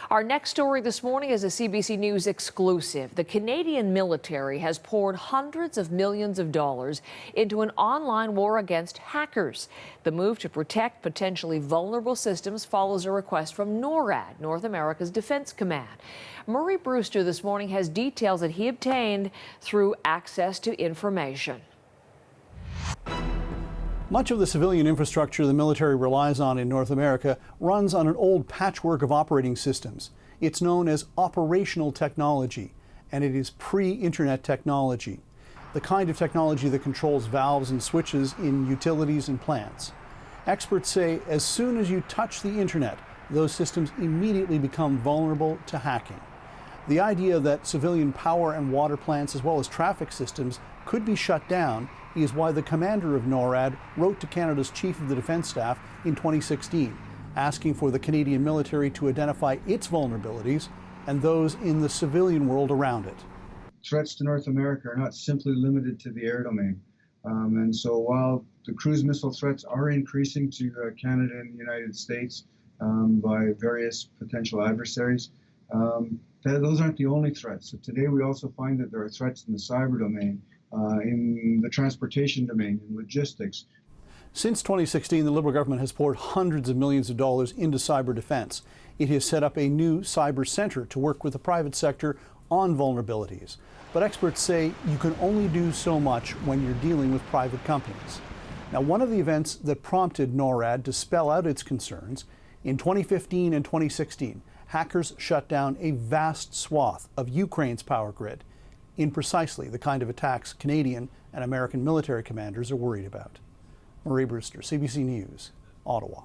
Our next story this morning is a CBC News exclusive. The Canadian military has poured hundreds of millions of dollars into an online war against hackers. The move to protect potentially vulnerable systems follows a request from Norad, North America's Defense Command. Murray Brewster this morning has details that he obtained through access to information. Much of the civilian infrastructure the military relies on in North America runs on an old patchwork of operating systems. It's known as operational technology, and it is pre-internet technology, the kind of technology that controls valves and switches in utilities and plants. Experts say as soon as you touch the internet, those systems immediately become vulnerable to hacking. The idea that civilian power and water plants as well as traffic systems could be shut down is why the commander of NORAD wrote to Canada's Chief of the Defence Staff in 2016, asking for the Canadian military to identify its vulnerabilities and those in the civilian world around it. Threats to North America are not simply limited to the air domain. And so while the cruise missile threats are increasing to Canada and the United States by various potential adversaries, those aren't the only threats. So today we also find that there are threats in the cyber domain, in the transportation domain, in logistics. Since 2016, the Liberal government has poured hundreds of millions of dollars into cyber defense. It has set up a new cyber center to work with the private sector on vulnerabilities. But experts say you can only do so much when you're dealing with private companies. Now, one of the events that prompted NORAD to spell out its concerns, in 2015 and 2016, hackers shut down a vast swath of Ukraine's power grid in precisely the kind of attacks Canadian and American military commanders are worried about. Murray Brewster, CBC News, Ottawa.